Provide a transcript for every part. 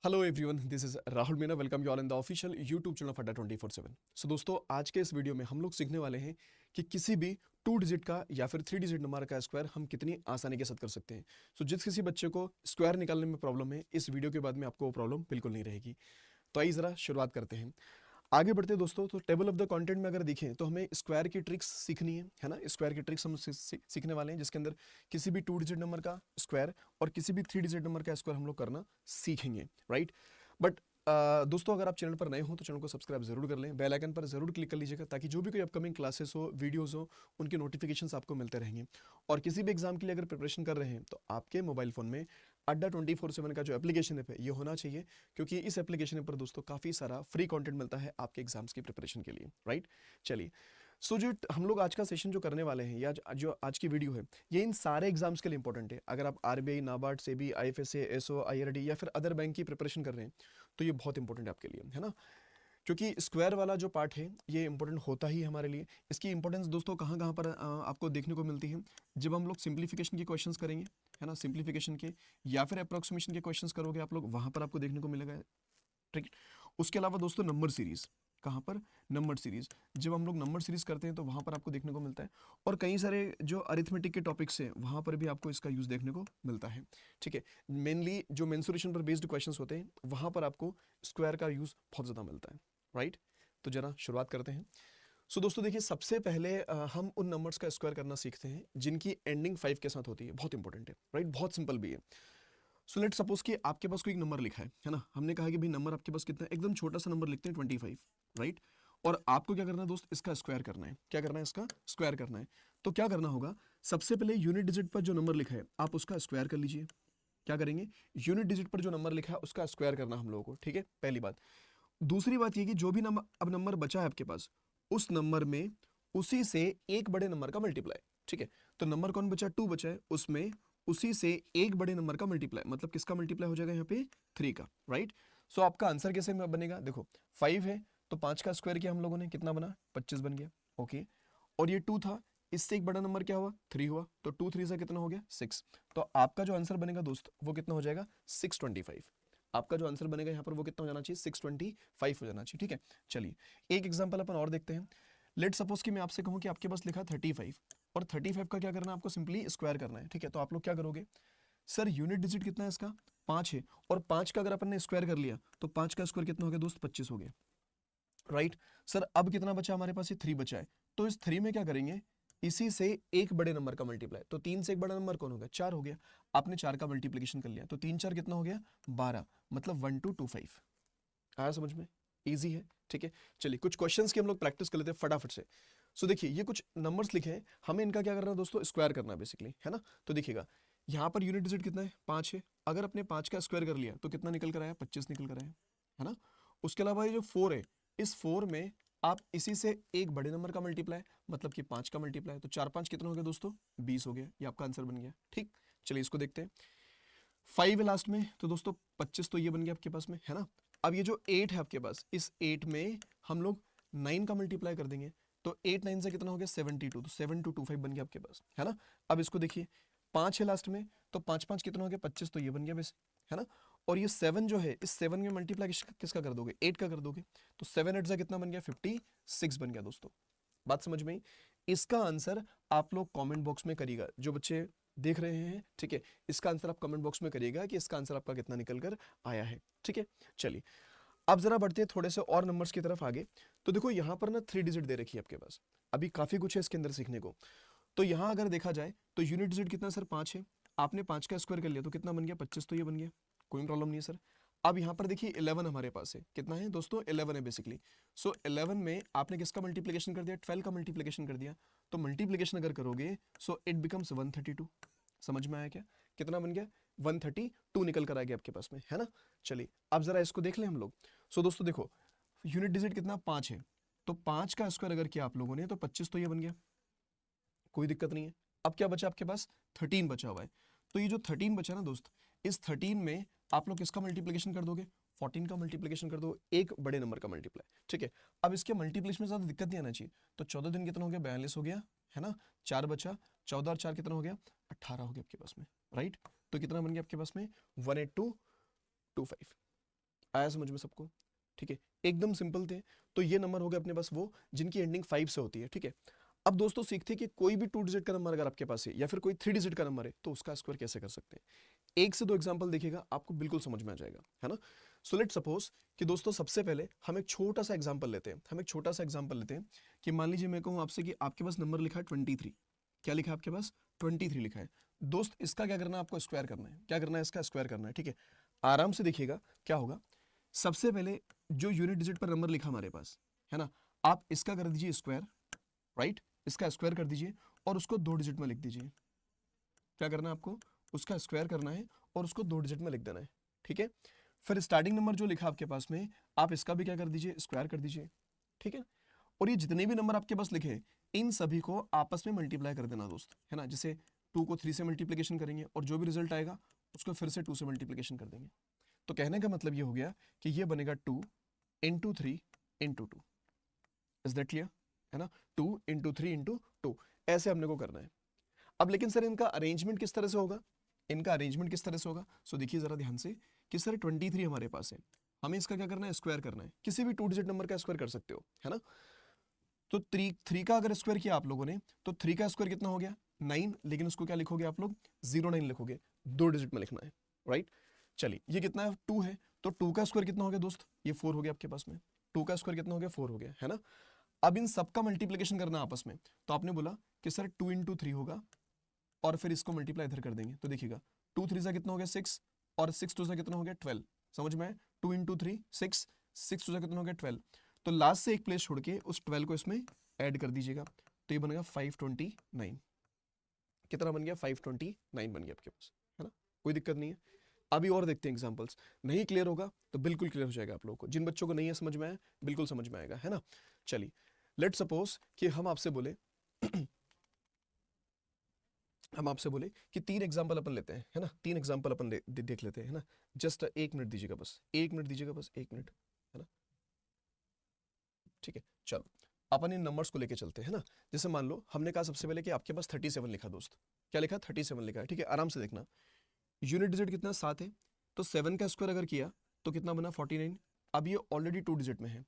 Hello everyone, this is Rahul Meena. Welcome you all in the official YouTube channel of अड्डा 24/7। सो दोस्तों, आज के इस वीडियो में हम लोग सीखने वाले हैं कि किसी भी 2 डिजिट का या फिर 3 डिजिट नंबर का स्क्वायर हम कितनी आसानी के साथ कर सकते हैं। सो जिस किसी बच्चे को स्क्वायर निकालने में प्रॉब्लम है, इस वीडियो के बाद में आपको वो प्रॉब्लम बिल्कुल नहीं रहेगी। तो आइए ज़रा शुरुआत करते हैं। आगे बढ़ते हैं दोस्तों। तो टेबल ऑफ द कंटेंट में अगर देखें तो हमें स्क्वायर की ट्रिक्स सीखनी है ना। स्क्वायर की ट्रिक्स हम सीखने वाले हैं, जिसके अंदर किसी भी 2 डिजिट नंबर का स्क्वायर और किसी भी 3 डिजिट नंबर का स्क्वायर हम लोग करना सीखेंगे, राइट। बट दोस्तों, अगर आप चैनल पर नए हो तो चैनल को सब्सक्राइब जरूर कर लें, बेल आइकन पर जरूर क्लिक कर लीजिएगा, ताकि जो भी कोई अपकमिंग क्लासेस हो, वीडियोस हो, उनके नोटिफिकेशंस आपको मिलते रहेंगे। और किसी भी एग्जाम के लिए अगर प्रिपरेशन कर रहे हैं तो आपके मोबाइल फोन में अड्डा 24/7 का जो एप्लीकेशन है ये होना चाहिए, क्योंकि इस एप्लीकेशन पर दोस्तों काफ़ी सारा फ्री कंटेंट मिलता है आपके एग्जाम्स की प्रिपरेशन के लिए, राइट। चलिए, सो जो हम लोग आज का सेशन जो करने वाले हैं, या जो आज की वीडियो है, ये इन सारे एग्जाम्स के लिए इंपॉर्टेंट है। अगर आप RBI, NABARD, SEBI, IFSA, SO, IRD या फिर अदर बैंक की प्रिपरेशन कर रहे हैं तो ये बहुत इंपॉर्टेंट है आपके लिए, है ना। क्योंकि स्क्वायर वाला जो पार्ट है ये इंपॉर्टेंट होता ही है हमारे लिए। इसकी इंपॉर्टेंस दोस्तों कहाँ कहाँ पर आपको देखने को मिलती है, जब हम लोग सिंप्लीफिकेशन के क्वेश्चंस करेंगे, है ना, सिंप्लीफिकेशन के या फिर अप्रोक्सीमेशन के क्वेश्चंस करोगे आप लोग, वहां पर आपको देखने को मिलेगा, ठीक। उसके अलावा दोस्तों नंबर सीरीज, कहाँ पर, नंबर सीरीज, जब हम लोग नंबर सीरीज करते हैं तो वहां पर आपको देखने को मिलता है। और कई सारे जो अरिथमेटिक के टॉपिक्स हैं वहां पर भी आपको इसका यूज देखने को मिलता है, ठीक है। मेनली जो मेंसुरेशन पर बेस्ड क्वेश्चंस होते हैं वहां पर आपको स्क्वायर का यूज बहुत ज्यादा मिलता है, राइट। तो जरा शुरुआत करते हैं। सो दोस्तों देखिए, सबसे पहले हम उन नंबर्स का स्क्वायर करना सीखते हैं जिनकी एंडिंग 5 के साथ होती है। बहुत इंपॉर्टेंट है, राइट, बहुत सिंपल भी है। सो लेट सपोज कि आपके पास कोई एक नंबर लिखा है ना। हमने कहा कि भाई नंबर आपके पास कितना है, एकदम छोटा सा नंबर लिखते हैं 25, राइट। और आपको क्या करना है दोस्त, इसका स्क्वायर करना है। क्या करना है, इसका स्क्वायर करना है। तो क्या करना होगा, सबसे पहले यूनिट डिजिट पर जो नंबर लिखा है आप उसका स्क्वायर कर लीजिए। क्या करेंगे, यूनिट डिजिट पर जो नंबर लिखा है उसका स्क्वायर करना हम लोगों को, ठीक है, पहली बात। दूसरी बात ये कि जो भी नंबर अब नंबर बचा है आपके पास, उस नंबर में उसी से एक बड़े नंबर का मल्टीप्लाई, ठीक है। तो नंबर कौन बचा, 2 बचा है, उसमें उसी से एक बड़े नंबर का मल्टीप्लाई, मतलब किसका मल्टीप्लाई हो जाएगा यहाँ पे, 3 का, राइट। सो आपका आंसर कैसे बनेगा, देखो 5 है तो 5 का स्क्वायर किया हम लोगों ने, कितना बना, 25 बन गया, ओके। और ये 2 था, इससे एक बड़ा नंबर क्या हुआ, 3 हुआ, तो 2 3 से कितना हो गया, 6। तो आपका जो आंसर बनेगा दोस्त वो कितना हो जाएगा, 625। आपका जो आंसर बनेगा यहाँ पर वो कितना हो जाना चाहिए, 625 हो जाना चाहिए, ठीक है। चलिए, एक एग्जांपल अपन और देखते हैं। लेट सपोज कि मैं आपसे कहूँ कि आपके पास लिखा 35, और 35 का क्या करना है, आपको सिंपली स्क्वायर करना है, ठीक है। तो आप लोग क्या करोगे, सर यूनिट डिजिट कितना है इसका, 5 है, और 5 का अगर अपन ने स्क्वायर कर लिया तो 5 का स्क्वायर कितना हो गया दोस्त, 25 हो गया, राइट। सर अब कितना बचा हमारे पास, ये 3 बचा है। तो इस 3 में क्या करेंगे, इसी से एक बड़े नंबर का मल्टीप्लाई, तो 3 से एक बड़ा नंबर कौन हो गया, 4 हो गया। आपने 4 का मल्टीप्लीकेशन कर लिया, तो 3 4 कितना हो गया, 12, मतलब 1225। आया समझ में, इजी है, ठीक है। चलिए, कुछ क्वेश्चंस की हम लोग प्रैक्टिस कर लेते हैं फटाफट से। सो देखिए, ये कुछ नंबर्स लिखे हैं, हमें इनका क्या करना है दोस्तों, स्क्वायर करना है बेसिकली, है ना। तो देखिएगा, यहाँ पर यूनिट डिजिट कितना है, 5 है। अगर अपने 5 का स्क्वायर कर लिया तो कितना निकल कर आया, 25 निकल कर आया, है ना। उसके अलावा ये जो 4 है, इस 4 में आप इसी से एक बड़े नंबर का मल्टीप्लाई, मतलब कि 5 का मल्टीप्लाई, तो 4 5 कितना हो गया दोस्तों, 20 हो गया। ये आपका आंसर बन गया, ठीक। चलिए इसको देखते हैं। 5 है लास्ट में, तो दोस्तों 25 तो ये बन गया आपके पास में, है ना। अब ये जो 8 है आपके पास, इस 8 में हम लोग 9 का मल्टीप्लाई कर देंगे, तो 8 9 से कितना हो गया, 72, तो 7225 बन गया आपके पास, है ना। अब इसको देखिए, 5 है लास्ट में, तो 5 5 कितना हो गया, 25, तो ये बन गया वैसे, है ना। और ये 7 जो है, इस 7 में मल्टीप्लाई किसका कर दोगे, 8 का कर दोगे, तो 7 8 से कितना बन गया, 56 बन गया दोस्तों। बात समझ में आई। इसका आंसर आप लोग कमेंट बॉक्स में करिएगा, जो बच्चे देख रहे हैं, ठीक है। इसका आंसर आप कमेंट बॉक्स में करिएगा कि इसका आंसर आपका कितना निकल कर आया है, ठीक है। चलिए, अब जरा बढ़ते हैं थोड़े से और नंबर्स की तरफ आगे। तो देखो यहाँ पर ना 3 डिजिट दे रखी है आपके पास, अभी काफी कुछ है इसके अंदर सीखने को। तो यहाँ अगर देखा जाए तो यूनिट डिजिट कितना सर, 5 है। आपने 5 का स्क्वायर कर लिया तो कितना बन गया, 25, तो ये बन गया, कोई प्रॉब्लम नहीं है सर। अब यहाँ पर देखिए 11 हमारे पास है, कितना है दोस्तों, 11 है बेसिकली। सो 11 में आपने किसका मल्टीप्लिकेशन कर दिया, 12 का मल्टीप्लिकेशन कर दिया। तो मल्टीप्लिकेशन अगर करोगे सो इट बिकम्स 132। समझ में आया क्या, कितना बन गया, 132 निकल कर आ गया आपके पास में, है ना। चलिए अब जरा इसको देख लें हम लोग। सो दोस्तों देखो, यूनिट डिजिट कितना, 5 है, तो 5 का स्क्वायर अगर किया आप लोगों ने तो 25, तो ये बन गया, कोई दिक्कत नहीं है। अब क्या बचा आपके पास, 13 बचा हुआ है। तो ये जो 13 बचा ना दोस्त, इस 13 में आप लोग किसका मल्टीप्लिकेशन कर दोगे, 14 का मल्टीप्लिकेशन कर दो, एक बड़े नंबर का मल्टीप्लाई, ठीक है। अब इसके मल्टीप्लिकेशन में ज्यादा दिक्कत नहीं आना चाहिए। तो 14 दिन कितना हो गया, 42 हो गया, है ना। 4 बचा, 14 और 4 कितना हो गया, 18 हो गया आपके पास में, राइट। तो कितना बन गया आपके पास में, 18225, आया समझ में सबको? ठीक है, एकदम सिंपल थे। तो ये नंबर हो गए अपने पास वो जिनकी एंडिंग 5 से होती है। ठीक है, अब दोस्तों सीखते हैं कि कोई भी 2 डिजिट का नंबर अगर आपके पास है या फिर कोई 3 डिजिट का नंबर है तो उसका स्क्वायर कैसे कर सकते हैं। एक से दो एग्जांपल देखिएगा, आपको बिल्कुल समझ में आ जाएगा, है ना। सो लेट सपोज कि दोस्तों सबसे पहले हम एक छोटा सा एग्जांपल लेते हैं। हम एक छोटा सा एग्जांपल लेते हैं कि मान लीजिए मैं कहूँ आपसे कि आपके पास नंबर लिखा है 23। क्या लिखा है आपके पास? 23 लिखा है। दोस्त इसका क्या करना है, आपको स्क्वायर करना है। क्या करना है? इसका स्क्वायर करना है। ठीक है, आराम से देखिएगा क्या होगा। सबसे पहले जो यूनिट डिजिट पर नंबर लिखा हमारे पास, है ना, आप इसका कर दीजिए स्क्वायर, राइट, इसका स्क्वायर कर दीजिए और उसको 2 डिजिट में लिख दीजिए। क्या करना है आपको? उसका स्क्वायर करना है और उसको 2 डिजिट में लिख देना है। ठीक है, फिर स्टार्टिंग नंबर जो लिखा आपके पास में, आप इसका भी क्या कर दीजिए, स्क्वायर कर दीजिए। ठीक है, और ये जितने भी नंबर आपके पास लिखे हैं इन सभी को आपस में मल्टीप्लाई कर देना दोस्त, है ना। जैसे 2 को 3 से मल्टीप्लिकेशन करेंगे और जो भी रिजल्ट आएगा उसको फिर से 2 से मल्टीप्लिकेशन कर देंगे। तो कहने का मतलब ये हो गया कि ये बनेगा 2 into 3 into 2। Is that clear? है ना, 2 इंटू 3 इंटू 2, ऐसे हमने को करना है। अब लेकिन सर इनका अरेंजमेंट किस तरह से होगा? इनका अरेंजमेंट किस तरह से होगा? सो देखिए जरा ध्यान से कि सर 23 हमारे पास है, हमें इसका क्या करना है, स्क्वायर करना है। किसी भी 2 डिजिट नंबर का स्क्वायर कर सकते हो, है ना। तो 3 का अगर स्क्वायर किया आप लोगों ने तो 3 का स्क्वायर कितना हो गया, 9। लेकिन उसको क्या लिखोगे आप लोग, 09 लिखोगे, 2 डिजिट में लिखना है, राइट। चलिए ये कितना है, 2 है, तो 2 का स्क्वायर कितना हो गया दोस्त, ये 4 हो गया आपके पास में। 2 का स्क्वायर कितना हो गया, 4 हो गया, है ना। अब इन सबका मल्टीप्लिकेशन करना आपस में, तो आपने बोला कि सर 2 इंटू 3 होगा और फिर इसको मल्टीप्लाई इधर कर देंगे। तो देखिएगा 2 3 सा कितना हो गया 6 और 6 2 सा कितना हो गया 12। समझ में आया? 2 इंटू 3 6, 6 2 सा कितना हो गया 12। तो लास्ट से एक प्लेस छोड़ के उस 12 को इसमें ऐड कर दीजिएगा, तो ये बनेगा 529। कितना बन गया, 529 बन गया आपके पास, है ना। कोई दिक्कत नहीं है। अभी और देखते हैं एग्जांपल्स। नहीं क्लियर होगा तो बिल्कुल क्लियर हो जाएगा आप लोगों को। जिन बच्चों को नहीं है समझ में आया, बिल्कुल समझ में आएगा, है ना। चलिए लेट सपोज कि हम आपसे बोले हम आपसे बोले कि 3 एग्जाम्पल अपन लेते हैं, है ना। 3 एग्जाम्पल अपन देख लेते हैं, है ना। जस्ट 1 मिनट दीजिएगा, बस 1 मिनट दीजिएगा, बस 1 मिनट, है ना। ठीक है, चलो अपन इन नंबर्स को लेके चलते हैं, है ना। जैसे मान लो हमने कहा सबसे पहले कि आपके पास 37 लिखा दोस्त। क्या लिखा, 37 लिखा है। ठीक है, आराम से देखना। यूनिट डिजिट कितना, 7 है, तो 7 का स्क्वायर अगर किया तो कितना बना, 49। अब ये ऑलरेडी 2 डिजिट में है।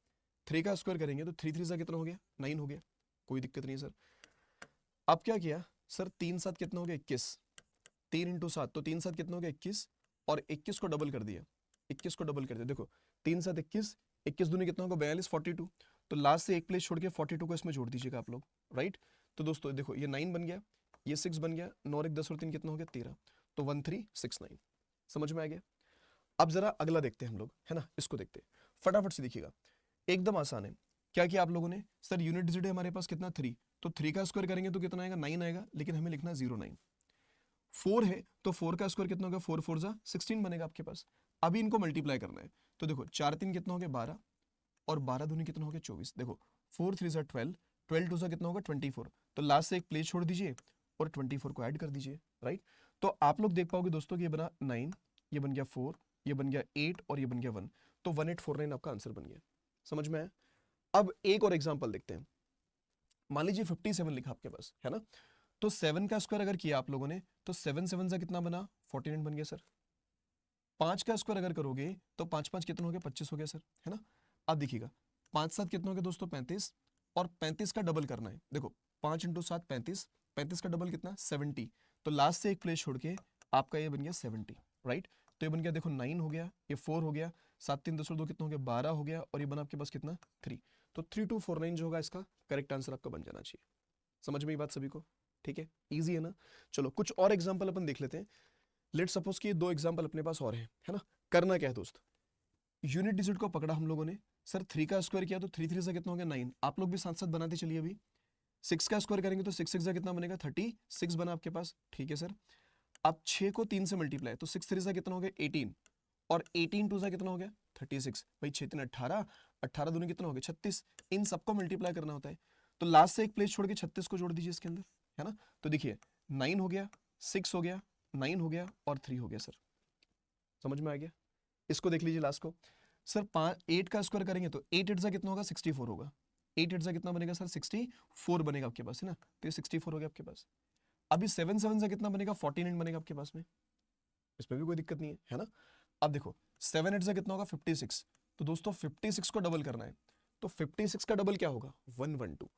3 का स्क्वायर करेंगे तो 3 3 सा कितना हो गया, 9 हो गया। कोई दिक्कत नहीं है सर। अब क्या किया सर, 3 7 कितना हो गया, 21। 3 इंटू 7, तो 3 7 कितना हो गया, 21, और 21 को डबल कर दिया। 21 को डबल कर दिया, देखो 3 7 21, 21 दूनी कितना होगा 42, 42। तो लास्ट से एक प्लेस छोड़ के 42 को इसमें जोड़ दीजिएगा आप लोग, राइट। तो दोस्तों देखो ये 9 बन गया, ये 6 बन गया, 9 1 10 और 3 कितना हो गया 13, तो 1369। समझ में आ गया। अब जरा अगला देखते हैं हम लोग, है ना, इसको देखते हैं फटाफट से। देखिएगा एकदम आसान है। क्या किया आप लोगों ने, सर यूनिट डिजिट है हमारे पास कितना 3, तो 3 का स्क्वायर करेंगे तो कितना आएगा 9 आएगा, लेकिन हमें लिखना 09। 4 है तो 4 का स्क्वायर कितना होगा, 4 4 जा 16 बनेगा आपके पास। अभी इनको मल्टीप्लाई करना है, तो देखो 4 3 कितना हो गया 12, और 12 दूनी कितना हो गया 24। देखो 4 3 जा 12, 12 2 जा कितना होगा 24। तो लास्ट से एक प्लेस छोड़ दीजिए और 24 को ऐड कर दीजिए, राइट। तो आप लोग देख पाओगे दोस्तों कि ये बना 9, ये बन गया 4, ये बन गया 8 और ये बन गया 1, तो 1849 आपका आंसर बन गया। समझ में आया। अब एक और एग्जांपल देखते हैं। मान लीजिए 57 लिखा आपके पास, है ना। तो 7 का स्क्वायर अगर किया आप लोगों ने तो 7 7 से कितना बना, 49 बन गया सर। 5 का स्क्वायर अगर करोगे तो 5 5 कितना हो गया 25 हो गया सर, है ना। अब देखिएगा 5 7 कितना हो गया दोस्तों 35, और 35 का डबल करना है। देखो 5 इंटू 7 35, 35 का डबल कितना 70। तो लास्ट से एक प्लेस छोड़ के आपका ये बन गया 70, राइट। तो ये बन गया देखो 9 हो गया, ये 4 हो गया, 7 3 10 और 2 कितना हो गया 12 हो गया, और ये बना आपके पास कितना 3। तो 3249 जो होगा इसका करेक्ट आंसर आपका बन जाना चाहिए। समझ में ये बात सभी को? ठीक है, इजी है ना। चलो कुछ और एग्जांपल अपन देख लेते हैं। लेट सपोज कि 2 एग्जांपल अपने पास और हैं, है ना। करना क्या है दोस्त, यूनिट डिजिट को पकड़ा हम लोगों ने, सर 3 का स्क्वायर किया तो 3 3 से कितना हो गया 9। आप लोग भी साथ साथ बनाते चलिए। अभी 6 का स्क्वायर करेंगे तो 6 6 कितना बनेगा 36 बना आपके पास, ठीक है सर। अब 6 को 3 से मल्टीप्लाई, तो 6 3 से कितना हो गया 18, और 18 2 से कितना हो गया 36। भाई 6 3 18, 18 दूनी कितना हो गया 36। इन सबको मल्टीप्लाई करना होता है, तो लास्ट से एक प्लेस छोड़ के 36 को जोड़ दीजिए इसके अंदर, है ना। तो देखिए 9 हो गया, 6 हो गया, 9 हो गया और 3 हो गया सर। समझ में आ गया। इसको देख लीजिए लास्ट को, सर 8 का स्क्वायर करेंगे तो 8 8 कितना होगा 64 होगा। 8 8 कितना बनेगा सर 64 बनेगा आपके पास, है ना। तो ये 64 हो गया आपके पास। अभी 7 7 से कितना बनेगा 49 बनेगा आपके पास में। इसमें भी कोई दिक्कत नहीं है, है ना। अब देखो 7 8 से कितना होगा 56। तो दोस्तों 56 को डबल करना है, तो 56 का डबल क्या होगा 112।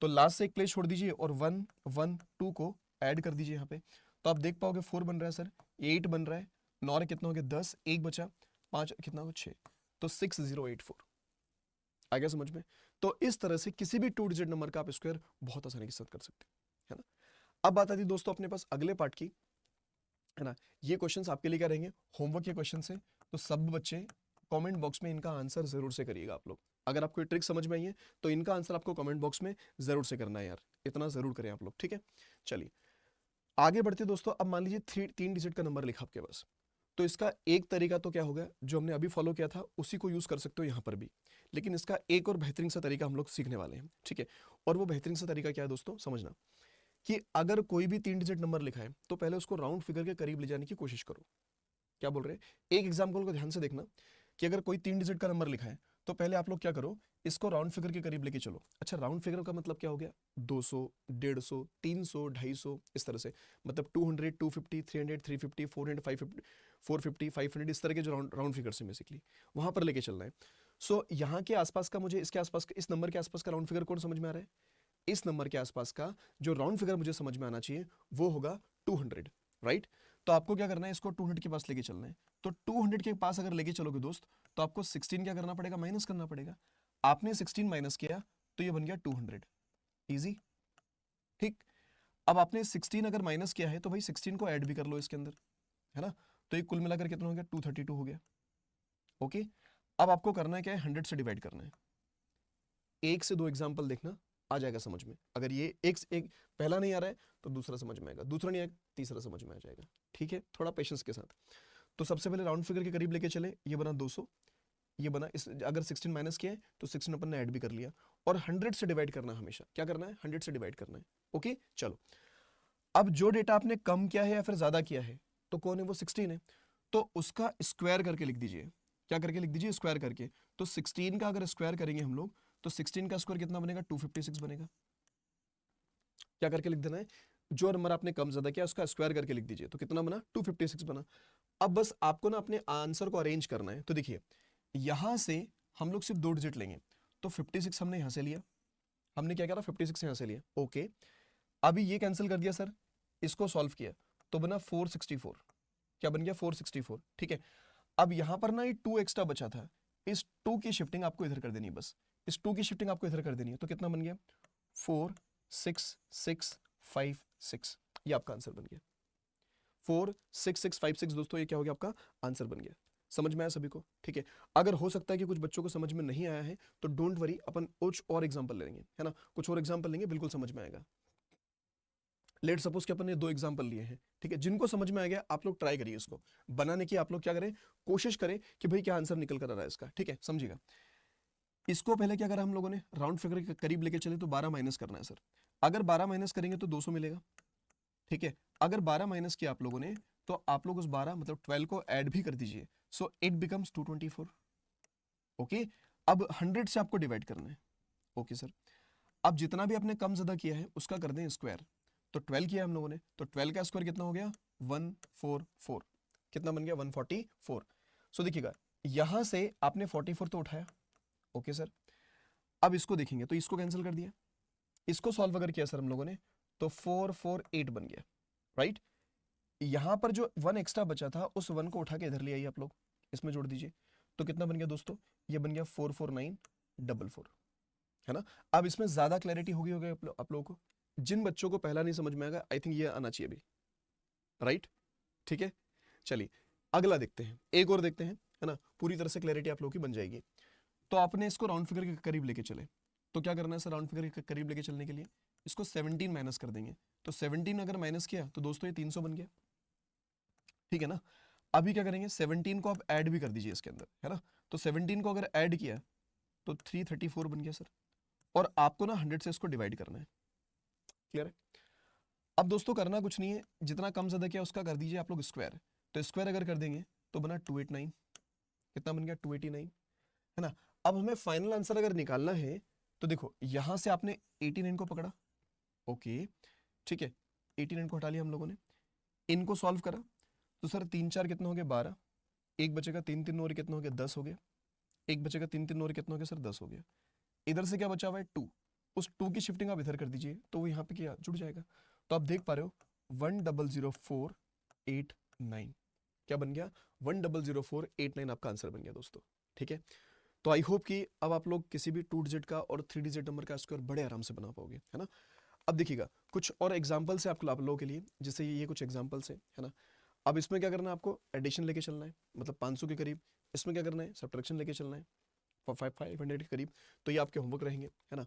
तो लास्ट से एक प्लेस छोड़ दीजिए और 112 को ऐड कर दीजिए यहाँ पे, तो आप देख पाओगे 4 बन रहा है सर, 8 बन रहा है, 9 कितना हो गया 10, एक बचा 5 कितना होगा 6, तो 6084 आ गया समझ में। तो इस तरह से किसी भी 2 डिजिट नंबर का आप स्क्वायर बहुत आसानी के साथ कर सकते हैं, है ना। अब बात आती है दोस्तों अपने पास अगले पार्ट की, है ना। ये क्वेश्चंस आपके लिए क्या रहेंगे, होमवर्क के क्वेश्चन है, तो सब बच्चे कमेंट बॉक्स में इनका आंसर जरूर से करिएगा आप लोग। अगर आपको ये ट्रिक समझ में आई है तो इनका आंसर आपको कमेंट बॉक्स में जरूर से करना है यार, इतना जरूर करें आप लोग, ठीक है। चलिए आगे बढ़ते दोस्तों। अब मान लीजिए 3 डिजिट का नंबर लिखा आपके पास, तो इसका एक तरीका तो क्या होगा जो हमने अभी फॉलो किया था उसी को यूज कर सकते हो यहाँ पर भी, लेकिन इसका एक और बेहतरीन सा तरीका हम लोग सीखने वाले हैं, ठीक है। और वो बेहतरीन सा तरीका क्या है दोस्तों, समझना कि अगर कोई भी 3 डिजिट नंबर लिखा है तो पहले उसको राउंड फिगर के करीब ले जाने की कोशिश करो। क्या बोल रहे हैं, एक एग्जाम्पल को ध्यान से देखना कि अगर कोई 3 डिजिट का नंबर लिखा है तो पहले आप लोग क्या करो, इसको राउंड फिगर के करीब लेके चलो। अच्छा राउंड फिगर का मतलब क्या हो गया, 200, 150, 300, 250 इस तरह से, मतलब 200, 250, 300, 350, 400, 550, 450, 500 इस तरह के जो राउंड फिगर है बेसिकली वहां पर लेके चलना है। सो यहाँ के आसपास का मुझे इसके आसपास इस नंबर के आसपास का राउंड फिगर कौन समझ में आ रहा है, इस नंबर के आसपास का जो राउंड फिगर मुझे समझ में आना चाहिए वो होगा 200, राइट। तो आपको क्या करना है, इसको 200 के पास लेके चलना है। तो 200 के पास अगर लेके चलोगे दोस्त तो आपको 16 क्या करना पड़ेगा, माइनस करना पड़ेगा। आपने 16 माइनस किया तो ये बन गया 200, इजी, ठीक। अब आपने 16 अगर माइनस किया है तो भाई 16 को ऐड भी कर लो इसके अंदर, है ना। तो ये कुल मिलाकर कितना हो गया 232 हो गया, ओके। अब आपको करना है क्या है, 100 से डिवाइड करना है। एक से दो एग्जाम्पल देखना, आ जाएगा समझ में। अगर ये एक पहला नहीं आ रहा है तो दूसरा समझ में आएगा, दूसरा नहीं आएगा तीसरा समझ में आ जाएगा, ठीक है। थोड़ा पेशेंस के साथ। तो सबसे पहले राउंड फिगर के करीब लेके चले, ये बना 200, ये बना इस अगर 16 माइनस किया है तो 16 अपन ने ऐड भी कर लिया, और 100 से डिवाइड करना है हमेशा, क्या करना है 100 से डिवाइड करना है, ओके। चलो अब जो डेटा आपने कम किया है या फिर ज्यादा किया है तो कौन है, वो 16 है, तो उसका स्क्वायर करके लिख दीजिए। क्या करके लिख दीजिए, स्क्वायर करके। तो 16 का अगर स्क्वायर करेंगे हम लोग तो 16 का स्क्वायर कितना बनेगा 256 बनेगा। क्या करके लिख देना है, जो नंबर आपने कम ज्यादा किया उसका स्क्वायर करके लिख दीजिए, तो कितना बना 256 बना। अब बस आपको ना अपने आंसर को अरेंज करना है। तो देखिए यहां से हम लोग सिर्फ 2 डिजिट लेंगे, तो 56 हमने यहां से लिया, हमने क्या करा 56 यहां से लिया, ओके। अभी ये कैंसिल कर दिया सर, इसको सॉल्व किया तो बना 464, क्या बन गया 464, ठीक है। अब यहां पर ना ये 2 एक्स्ट्रा बचा था, इस 2 की शिफ्टिंग आपको इधर कर देनी है, बस इस 2 की शिफ्टिंग आपको इधर कर देनी है, तो कितना बन गया 4 6 6 5 6, ये आपका आंसर बन गया 4 6 6 5 6। दोस्तों ये क्या हो गया, आपका आंसर बन गया। समझ में आया सभी को, ठीक है। अगर हो सकता है कि कुछ बच्चों को समझ में नहीं आया है तो डोंट वरी, अपन कुछ और एग्जांपल लेंगे, है ना, कुछ और एग्जांपल लेंगे, बिल्कुल समझ में आएगा। लेट सपोज कि अपन ने 2 एग्जांपल लिए हैं, ठीक है। जिनको समझ में आ गया आप लोग ट्राई करिए इसको बनाने की, आप लोग क्या करें कोशिश करें कि भाई क्या आंसर निकल कर आ रहा है इसका, ठीक है, समझिएगा। इसको पहले क्या करा हम लोगों ने, राउंड फिगर के करीब लेके चले तो 12 माइनस करना है सर। अगर 12 माइनस करेंगे तो 200 मिलेगा, ठीक है। अगर 12 माइनस किया आप लोगों ने तो आप लोग उस 12 मतलब 12 को ऐड भी कर दीजिए, सो इट बिकम्स 224, ओके। अब 100 से आपको डिवाइड करना है, ओके सर। अब जितना भी आपने कम ज्यादा किया है उसका कर दें स्क्वायर, तो 12 किया हम लोगों ने, तो 12 का स्क्वायर कितना हो गया 144, कितना बन गया 144। सो देखिएगा यहां से आपने 44 तो उठाया, ओके सर। अब इसको देखेंगे तो इसको कैंसिल कर दिया, इसको सॉल्व अगर किया सर हम लोगों ने तो 448 बन गया, राइट। यहां पर जो 1 एक्स्ट्रा बचा था उस 1 को उठा के इधर ले आइए आप लोग, इसमें जोड़ दीजिए, तो कितना बन गया दोस्तों, ये बन गया 44944, है ना। अब इसमें ज्यादा क्लैरिटी होगी आप लोगों को, जिन बच्चों को पहला नहीं समझ में आएगा आई थिंक ये आना चाहिए अभी, राइट, ठीक है। चलिए अगला देखते हैं, एक और देखते हैं, है ना, पूरी तरह से क्लैरिटी आप लोगों की बन जाएगी। तो आपने इसको राउंड फिगर के करीब लेके चले, तो क्या करना है सर, राउंड फिगर के करीब लेके चलने के लिए इसको 17 माइनस कर देंगे, तो 17 अगर माइनस किया तो दोस्तों ये 300 बन गया, ठीक है ना। अभी क्या करेंगे 17 को आप ऐड भी कर दीजिए इसके अंदर, है ना। तो 17 को अगर ऐड किया तो 334 बन गया सर, और आपको ना 100 से इसको डिवाइड करना है, क्लियर है। अब दोस्तों करना कुछ नहीं है, जितना कम ज्यादा किया उसका कर दीजिए आप लोग स्क्वायर, तो स्क्वायर अगर कर देंगे तो बना 289, कितना बन गया 289, है ना। अब हमें फाइनल आंसर अगर निकालना है तो देखो यहां से आपने 89 को पकड़ा, ओके, ठीक है। 89 को हटा लिया हम लोगों ने, इनको सॉल्व करा तो सर 3 4 कितना हो गया 12, एक बचेगा 3 3 और कितना हो गया 10 हो गया, एक बचेगा 3 3 और कितना हो गया सर 10 हो गया। इधर से क्या बचा हुआ है 2, उस 2 की शिफ्टिंग आप इधर कर दीजिए तो वो यहाँ पे क्या जुड़ जाएगा। तो आप देख पा रहे हो 100489 क्या बन गया, 100489 आपका आंसर बन गया दोस्तों। ठीक है, तो आई होप कि अब आप लोग किसी भी 2 डिजिट का और 3 डिजिट नंबर का स्क्वायर बड़े आराम से बना पाओगे, है ना। अब देखिएगा कुछ और एग्जाम्पल्स है आप लोगों के लिए, जैसे ये कुछ एग्जाम्पल्स है ना। अब इसमें क्या करना है, आपको एडिशन लेके चलना है, मतलब 500 के करीब। इसमें क्या करना है, सब्ट्रैक्शन लेके चलना है 500 के करीब। तो ये आपके होमवर्क रहेंगे, है ना।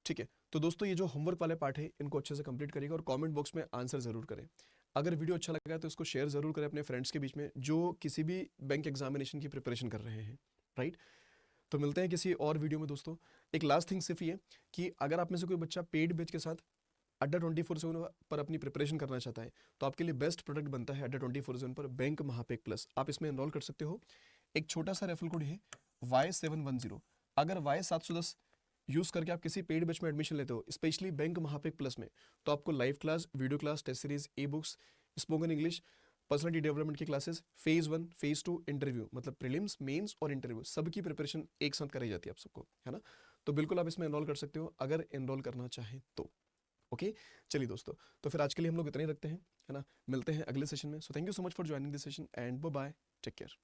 ठीक है, तो दोस्तों ये जो होमवर्क वाले पार्ट है इनको अच्छे से कंप्लीट करिएगा और कमेंट बॉक्स में आंसर जरूर करें। अगर वीडियो अच्छा लगा है तो इसको शेयर जरूर करें अपने फ्रेंड्स के बीच में जो किसी भी बैंक एग्जामिनेशन की प्रिपरेशन कर रहे हैं, राइट। तो मिलते हैं किसी और वीडियो में दोस्तों। एक लास्ट थिंग सिर्फ ये कि अगर आप में से कोई बच्चा पेड बैच के साथ अड्डा 24/7 पर अपनी प्रिपरेशन करना चाहता है तो आपके लिए बेस्ट प्रोडक्ट बनता है अड्डा 24/7 पर बैंक महापेक प्लस। आप इसमें एनरोल कर सकते हो। एक छोटा सा रेफरल कोड है Y710। अगर Y710 यूज़ करके आप किसी पेड बैच में एडमिशन लेते हो स्पेशली बैंक महापेक प्लस में, तो आपको live class, video class, test series, e books, spoken English, personality development की क्लासेस, फेज 1 फेज 2 इंटरव्यू, मतलब प्रीलिम्स, मेंस और इंटरव्यू सबकी प्रिपरेशन एक साथ कराई जाती है आप सबको, है ना। तो बिल्कुल आप इसमें एनरोल कर सकते हो अगर एनरोल करना चाहें तो। ओके, चलिए दोस्तों, तो फिर आज के लिए हम लोग इतना ही रखते हैं, है ना। मिलते हैं अगले सेशन में। So thank you so much for joining this session and bye bye, take care.